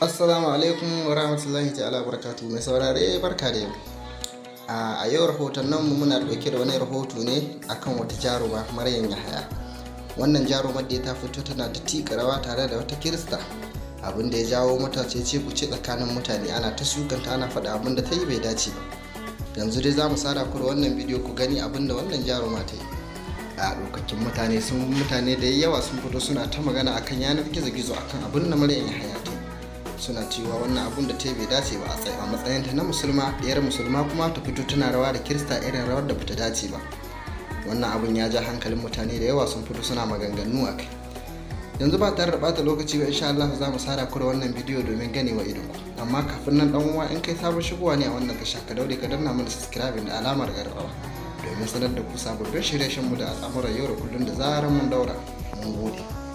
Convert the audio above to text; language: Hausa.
Assalamu alaikum wa rahmatullahi ta'ala barakatu. Mai saurare barka da yau. A yau rahoton nan muna dauke da wani rahoto ne akan wata jaruma Maryam Yahaya. Wannan jarumar da ta fito tana ta tika rawa tare da wata Kirista. Abin da ya jawo mata cece kuce tsakanin mutane, ana ta sukanta, ana faɗa abin da ta yi bai dace ba. Yanzu dai za mu sada ku da wannan bidiyo ku gani abin da wannan jaruma ta yi. A ɗaukakin mutane da yawa sun fito suna ta magana akan yanar gizo-gizo akan abin da Maryam Yahaya ta yi. Suna cewa wannan abun da ta bai dace ba a matsayinta na musulma, ɗiyar musulma kuma ta fito tana rawa da Kirista irin rawar da bata dace ba. Wannan abun ya ja hankalin mutane da yawa, sun fito suna maganganu a kai. Yanzu ba tare da bata lokaci ba, insha Allah za mu sada ku da wannan bidiyo domin ganewa idon ku. Amma kafin nan dan uwa, in kai sabon shigowa ne a wannan tasha, ka daure ka danna mana subscribe da alamar gargaɗa domin sanar da ku sababbin shirye-shiryen mu da al'amuran yau da kullum da zarar mun daura. Mun gode.